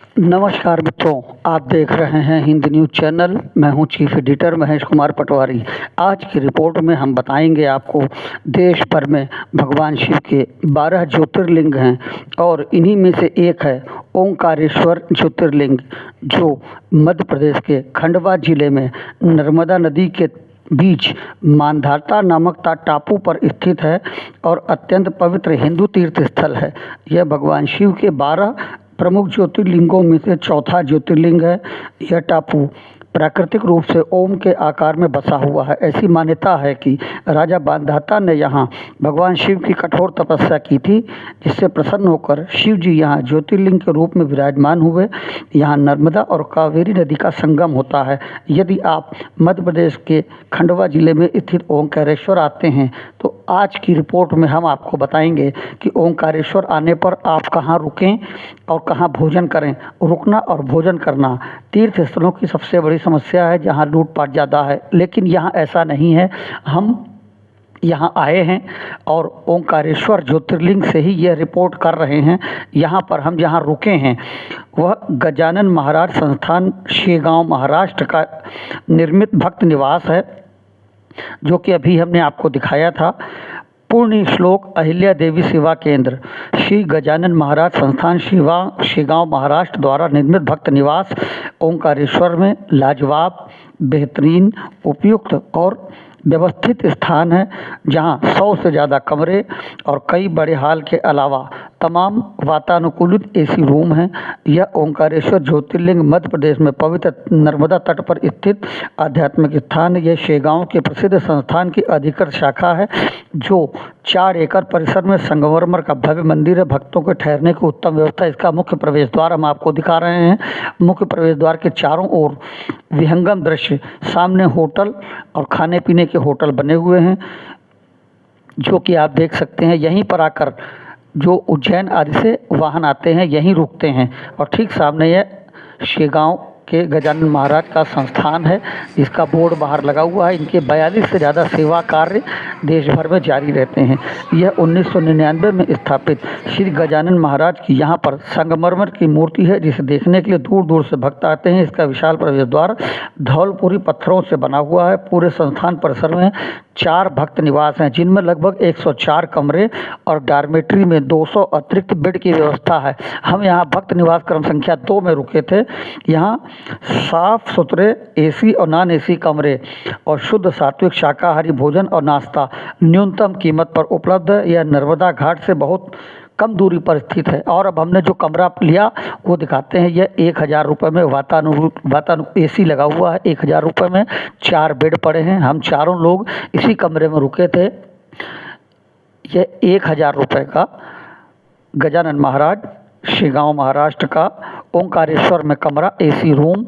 नमस्कार मित्रों, आप देख रहे हैं हिंद न्यूज़ चैनल। मैं हूं चीफ एडिटर महेश कुमार पटवारी। आज की रिपोर्ट में हम बताएंगे आपको देश भर में भगवान शिव के 12 ज्योतिर्लिंग हैं और इन्हीं में से एक है ओंकारेश्वर ज्योतिर्लिंग, जो मध्य प्रदेश के खंडवा जिले में नर्मदा नदी के बीच मांधाता नामक टापू पर स्थित है और अत्यंत पवित्र हिंदू तीर्थ स्थल है। यह भगवान शिव के 12 प्रमुख ज्योतिर्लिंगों में से चौथा ज्योतिर्लिंग है। यह टापू प्राकृतिक रूप से ओम के आकार में बसा हुआ है। ऐसी मान्यता है कि राजा बांधाता ने यहाँ भगवान शिव की कठोर तपस्या की थी, जिससे प्रसन्न होकर शिव जी यहाँ ज्योतिर्लिंग के रूप में विराजमान हुए। यहाँ नर्मदा और कावेरी नदी का संगम होता है। यदि आप मध्य प्रदेश के खंडवा जिले में स्थित ओंकारेश्वर आते हैं तो आज की रिपोर्ट में हम आपको बताएंगे कि ओंकारेश्वर आने पर आप कहाँ रुकें और कहाँ भोजन करें। रुकना और भोजन करना तीर्थ स्थलों की सबसे बड़ी समस्या है, जहाँ लूटपाट ज़्यादा है, लेकिन यहाँ ऐसा नहीं है। हम यहाँ आए हैं और ओंकारेश्वर ज्योतिर्लिंग से ही यह रिपोर्ट कर रहे हैं। यहाँ पर हम जहाँ रुके हैं वह गजानन महाराज संस्थान शेगांव महाराष्ट्र का निर्मित भक्त निवास है, जो कि अभी हमने आपको दिखाया था। पूर्ण श्लोक अहिल्या देवी सेवा केंद्र श्री गजानन महाराज संस्थान शेगांव महाराष्ट्र द्वारा निर्मित भक्त निवास ओंकारेश्वर में लाजवाब, बेहतरीन, उपयुक्त और व्यवस्थित स्थान है, जहां 100 से ज़्यादा कमरे और कई बड़े हॉल के अलावा तमाम वातानुकूलित एसी रूम हैं। यह ओंकारेश्वर ज्योतिर्लिंग मध्य प्रदेश में पवित्र नर्मदा तट पर स्थित आध्यात्मिक स्थान है। यह शेगांव के प्रसिद्ध संस्थान की अधिकृत शाखा है, जो 4 एकड़ परिसर में संगमरमर का भव्य मंदिर है। भक्तों के ठहरने की उत्तम व्यवस्था। इसका मुख्य प्रवेश द्वार हम आपको दिखा रहे हैं। मुख्य प्रवेश द्वार के चारों ओर विहंगम दृश्य, सामने होटल और खाने पीने के होटल बने हुए हैं, जो कि आप देख सकते हैं। यहीं पर आकर जो उज्जैन आदि से वाहन आते हैं यहीं रुकते हैं। और ठीक सामने यह शेगांव के गजानन महाराज का संस्थान है, जिसका बोर्ड बाहर लगा हुआ है। इनके 42 से ज़्यादा सेवा कार्य देश भर में जारी रहते हैं। यह 1999 में स्थापित श्री गजानन महाराज की यहाँ पर संगमरमर की मूर्ति है, जिसे देखने के लिए दूर दूर से भक्त आते हैं। इसका विशाल प्रवेश द्वार धौलपुरी पत्थरों से बना हुआ है। पूरे संस्थान परिसर में 4 भक्त निवास हैं, जिनमें लगभग 104 कमरे और डॉर्मेट्री में 200 अतिरिक्त बेड की व्यवस्था है। हम यहाँ भक्त निवास क्रम संख्या 2 में रुके थे। यहाँ साफ सुथरे एसी और नॉन एसी कमरे और शुद्ध सात्विक शाकाहारी भोजन और नाश्ता न्यूनतम कीमत पर उपलब्ध है। यह नर्मदा घाट से बहुत कम दूरी पर स्थित है। और अब हमने जो कमरा लिया वो दिखाते हैं। यह 1000 रुपये में एसी लगा हुआ है। 1000 रुपये में 4 बेड पड़े हैं। हम चारों लोग इसी कमरे में रुके थे। यह 1000 रुपये का गजानन महाराज शेगांव महाराष्ट्र का ओंकारेश्वर में कमरा, एसी रूम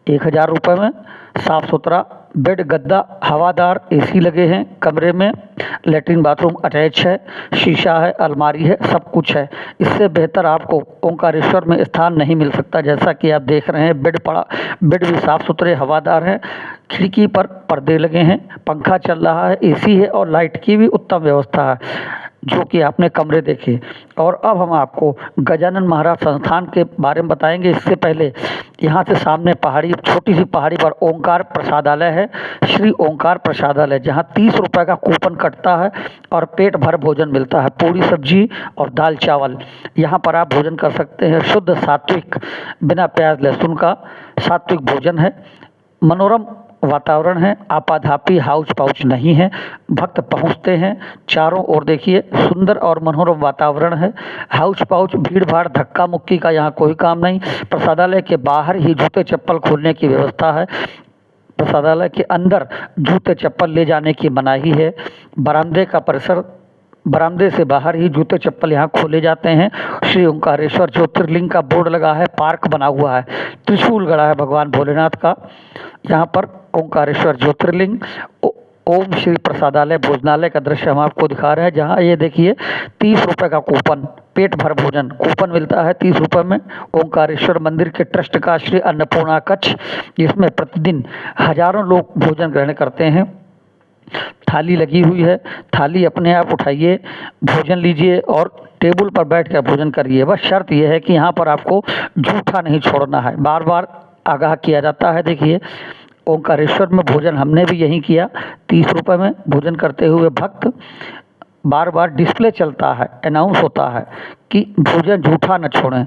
1000 रुपये में। साफ़ सुथरा बेड, गद्दा, हवादार एसी लगे हैं कमरे में। लेटरिन बाथरूम अटैच है, शीशा है, अलमारी है, सब कुछ है। इससे बेहतर आपको ओंकारेश्वर में स्थान नहीं मिल सकता। जैसा कि आप देख रहे हैं, बेड भी साफ़ सुथरे हवादार हैं। खिड़की पर पर्दे लगे हैं, पंखा चल रहा है, एसी है और लाइट की भी उत्तम व्यवस्था है, जो कि आपने कमरे देखे। और अब हम आपको गजानन महाराज संस्थान के बारे में बताएंगे। इससे पहले यहाँ से सामने पहाड़ी, छोटी सी पहाड़ी पर ओंकार प्रसादालय है, श्री ओंकार प्रसादालय, जहाँ 30 रुपये का कूपन कटता है और पेट भर भोजन मिलता है। पूरी सब्जी और दाल चावल यहाँ पर आप भोजन कर सकते हैं। शुद्ध सात्विक, बिना प्याज लहसुन का सात्विक भोजन है। मनोरम वातावरण है, आपाधापी हाउस पाउच नहीं है। भक्त पहुंचते हैं, चारों ओर देखिए सुंदर और मनोरम वातावरण है। हाउस पाउच, भीड़ भाड़, धक्का मुक्की का यहाँ कोई काम नहीं। प्रसादालय के बाहर ही जूते चप्पल खोलने की व्यवस्था है। प्रसादालय के अंदर जूते चप्पल ले जाने की मनाही है। बरामदे से बाहर ही जूते चप्पल यहाँ खोले जाते हैं। श्री ओंकारेश्वर ज्योतिर्लिंग का बोर्ड लगा है, पार्क बना हुआ है, त्रिशूल गड़ा है भगवान भोलेनाथ का। यहाँ पर ओंकारेश्वर ज्योतिर्लिंग, ओम श्री प्रसादालय भोजनालय का दृश्य हम आपको दिखा रहे हैं, जहाँ ये देखिए 30 रुपये का कूपन, पेट भर भोजन कूपन मिलता है 30 रुपये में। ओंकारेश्वर मंदिर के ट्रस्ट का श्री अन्नपूर्णा कक्ष, जिसमें प्रतिदिन हजारों लोग भोजन ग्रहण करते हैं। थाली लगी हुई है, थाली अपने आप उठाइए, भोजन लीजिए और टेबल पर बैठ कर भोजन करिए। बस शर्त यह है कि यहाँ पर आपको जूठा नहीं छोड़ना है। बार बार आगाह किया जाता है। देखिए, ओंकारेश्वर में भोजन हमने भी यहीं किया। 30 रुपये में भोजन करते हुए भक्त बार बार डिस्प्ले चलता है, अनाउंस होता है कि भोजन जूठा न छोड़ें।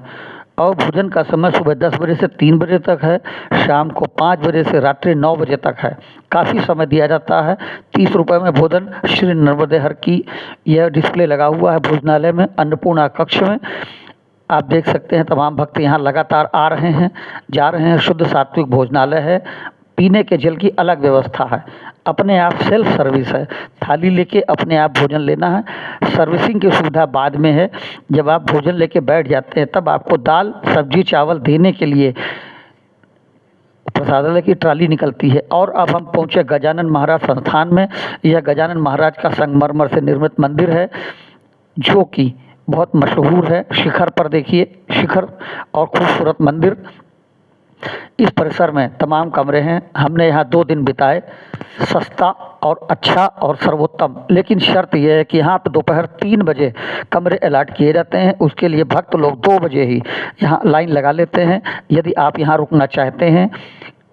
और भोजन का समय सुबह 10 बजे से 3 बजे तक है, शाम को 5 बजे से रात्रि 9 बजे तक है। काफ़ी समय दिया जाता है। 30 रुपये में भोजन श्री नर्मदे हर की यह डिस्प्ले लगा हुआ है भोजनालय में, अन्नपूर्णा कक्ष में। आप देख सकते हैं तमाम भक्त यहाँ लगातार आ रहे हैं, जा रहे हैं। शुद्ध सात्विक भोजनालय है। पीने के जल की अलग व्यवस्था है। अपने आप सेल्फ सर्विस है। थाली लेके अपने आप भोजन लेना है। सर्विसिंग की सुविधा बाद में है। जब आप भोजन लेके बैठ जाते हैं तब आपको दाल सब्जी चावल देने के लिए प्रसादालय की ट्राली निकलती है। और अब हम पहुँचे गजानन महाराज संस्थान में। यह गजानन महाराज का संगमरमर से निर्मित मंदिर है, जो कि बहुत मशहूर है। शिखर पर देखिए, शिखर और खूबसूरत मंदिर। इस परिसर में तमाम कमरे हैं। हमने यहाँ 2 दिन बिताए। सस्ता और अच्छा और सर्वोत्तम, लेकिन शर्त यह है कि यहाँ पर दोपहर 3 बजे कमरे अलाट किए जाते हैं। उसके लिए भक्त लोग 2 बजे ही यहाँ लाइन लगा लेते हैं। यदि आप यहाँ रुकना चाहते हैं,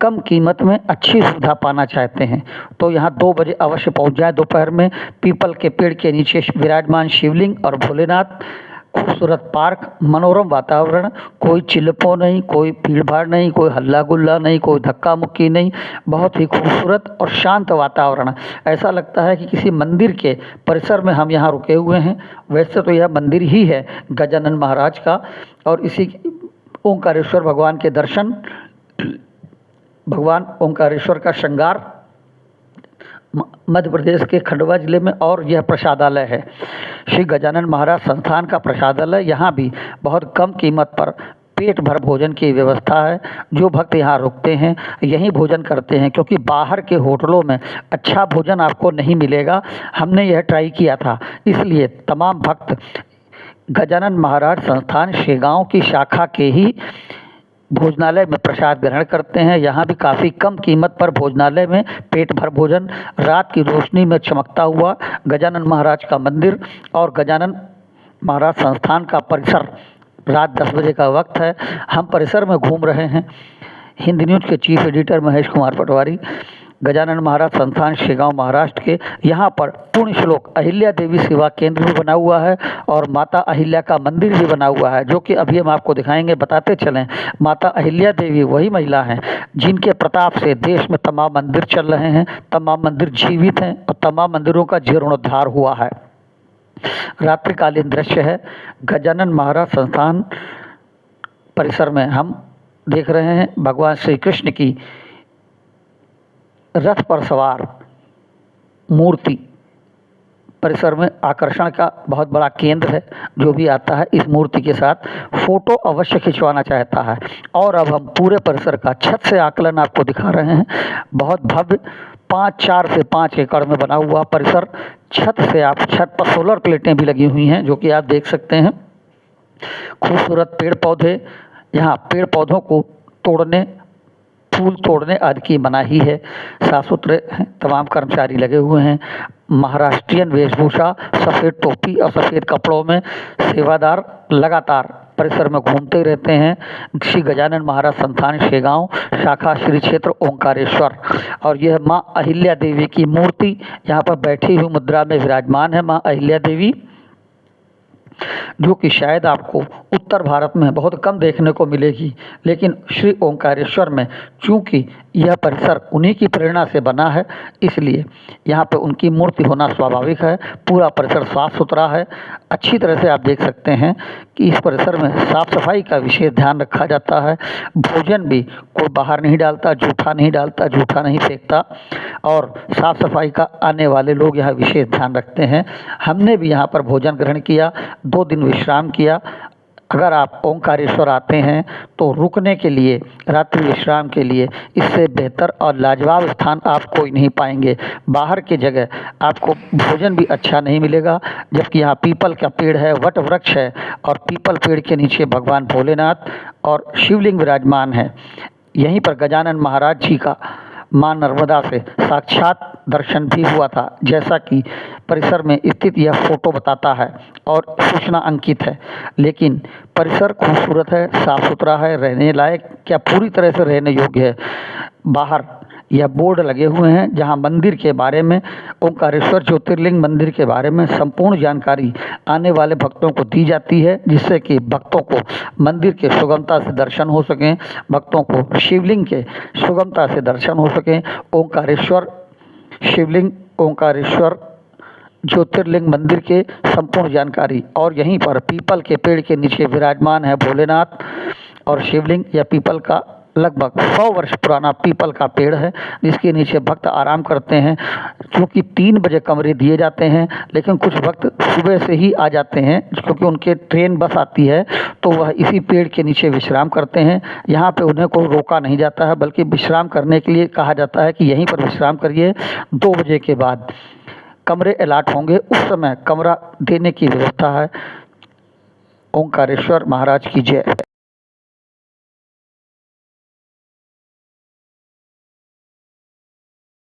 कम कीमत में अच्छी सुविधा पाना चाहते हैं, तो यहाँ 2 बजे अवश्य पहुँच जाए। दोपहर में पीपल के पेड़ के नीचे विराजमान शिवलिंग और भोलेनाथ, खूबसूरत पार्क, मनोरम वातावरण, कोई चिल्पो नहीं, कोई भीड़ भाड़ नहीं, कोई हल्ला गुल्ला नहीं, कोई धक्का मुक्की नहीं। बहुत ही खूबसूरत और शांत वातावरण। ऐसा लगता है कि किसी मंदिर के परिसर में हम यहाँ रुके हुए हैं। वैसे तो यह मंदिर ही है गजानन महाराज का। और इसी ओंकारेश्वर भगवान के दर्शन, भगवान ओंकारेश्वर का श्रृंगार मध्य प्रदेश के खंडवा जिले में। और यह प्रसादालय है, श्री गजानन महाराज संस्थान का प्रसादालय। यहाँ भी बहुत कम कीमत पर पेट भर भोजन की व्यवस्था है। जो भक्त यहाँ रुकते हैं यहीं भोजन करते हैं, क्योंकि बाहर के होटलों में अच्छा भोजन आपको नहीं मिलेगा। हमने यह ट्राई किया था, इसलिए तमाम भक्त गजानन महाराज संस्थान शेगांव की शाखा के ही भोजनालय में प्रसाद ग्रहण करते हैं। यहाँ भी काफ़ी कम कीमत पर भोजनालय में पेट भर भोजन। रात की रोशनी में चमकता हुआ गजानन महाराज का मंदिर और गजानन महाराज संस्थान का परिसर। रात 10 बजे का वक्त है। हम परिसर में घूम रहे हैं। हिंद न्यूज़ के चीफ एडिटर महेश कुमार पटवारी, गजानन महाराज संस्थान शेगांव महाराष्ट्र के। यहाँ पर पुण्य श्लोक अहिल्या देवी सेवा केंद्र भी बना हुआ है और माता अहिल्या का मंदिर भी बना हुआ है, जो कि अभी हम आपको दिखाएंगे। बताते चलें, माता अहिल्या देवी वही महिला हैं जिनके प्रताप से देश में तमाम मंदिर चल रहे हैं, तमाम मंदिर जीवित हैं और तमाम मंदिरों का जीर्णोद्धार हुआ है। रात्रिकालीन दृश्य है। गजानन महाराज संस्थान परिसर में हम देख रहे हैं भगवान श्री कृष्ण की रथ पर सवार मूर्ति परिसर में आकर्षण का बहुत बड़ा केंद्र है। जो भी आता है इस मूर्ति के साथ फोटो अवश्य खिंचवाना चाहता है। और अब हम पूरे परिसर का छत से आकलन आपको दिखा रहे हैं। बहुत भव्य 4 से 5 एकड़ में बना हुआ परिसर। छत पर सोलर प्लेटें भी लगी हुई हैं, जो कि आप देख सकते हैं। खूबसूरत पेड़ पौधे, यहाँ पेड़ पौधों को तोड़ने, फूल तोड़ने आदि की मनाही है। साफ सुथरे तमाम कर्मचारी लगे हुए हैं। महाराष्ट्रियन वेशभूषा, सफ़ेद टोपी और सफ़ेद कपड़ों में सेवादार लगातार परिसर में घूमते रहते हैं। श्री गजानन महाराज संस्थान शेगांव शाखा श्री क्षेत्र ओंकारेश्वर। और यह माँ अहिल्या देवी की मूर्ति यहाँ पर बैठी हुई मुद्रा में विराजमान है। माँ अहिल्या देवी, जो कि शायद आपको उत्तर भारत में बहुत कम देखने को मिलेगी, लेकिन श्री ओंकारेश्वर में चूँकि यह परिसर उन्हीं की प्रेरणा से बना है, इसलिए यहाँ पे उनकी मूर्ति होना स्वाभाविक है। पूरा परिसर साफ़ सुथरा है। अच्छी तरह से आप देख सकते हैं कि इस परिसर में साफ़ सफाई का विशेष ध्यान रखा जाता है। भोजन भी कोई बाहर नहीं डालता, जूठा नहीं डालता, जूठा नहीं फेंकता। और साफ़ सफाई का आने वाले लोग यहाँ विशेष ध्यान रखते हैं। हमने भी यहाँ पर भोजन ग्रहण किया, 2 दिन विश्राम किया। अगर आप ओंकारेश्वर आते हैं तो रुकने के लिए, रात्रि विश्राम के लिए इससे बेहतर और लाजवाब स्थान आप कोई नहीं पाएंगे। बाहर की जगह आपको भोजन भी अच्छा नहीं मिलेगा, जबकि यहाँ पीपल का पेड़ है, वट वृक्ष है और पीपल पेड़ के नीचे भगवान भोलेनाथ और शिवलिंग विराजमान है। यहीं पर गजानन महाराज जी का मां नर्मदा से साक्षात दर्शन भी हुआ था, जैसा कि परिसर में स्थित यह फोटो बताता है और सूचना अंकित है। लेकिन परिसर खूबसूरत है, साफ सुथरा है, रहने लायक क्या पूरी तरह से रहने योग्य है। बाहर यह बोर्ड लगे हुए हैं जहां मंदिर के बारे में, ओंकारेश्वर ज्योतिर्लिंग मंदिर के बारे में संपूर्ण जानकारी आने वाले भक्तों को दी जाती है, जिससे कि भक्तों को मंदिर के सुगमता से दर्शन हो सकें, भक्तों को शिवलिंग के सुगमता से दर्शन हो सकें। ओंकारेश्वर शिवलिंग, ओंकारेश्वर ज्योतिर्लिंग मंदिर के संपूर्ण जानकारी। और यहीं पर पीपल के पेड़ के नीचे विराजमान है भोलेनाथ और शिवलिंग। यह पीपल का लगभग 100 वर्ष पुराना पीपल का पेड़ है, जिसके नीचे भक्त आराम करते हैं। क्योंकि 3 बजे कमरे दिए जाते हैं, लेकिन कुछ भक्त सुबह से ही आ जाते हैं क्योंकि उनके ट्रेन बस आती है, तो वह इसी पेड़ के नीचे विश्राम करते हैं। यहाँ पे उन्हें कोई रोका नहीं जाता है, बल्कि विश्राम करने के लिए कहा जाता है कि यहीं पर विश्राम करिए। 2 बजे के बाद कमरे अलाट होंगे, उस समय कमरा देने की व्यवस्था है। ओंकारेश्वर महाराज की जय।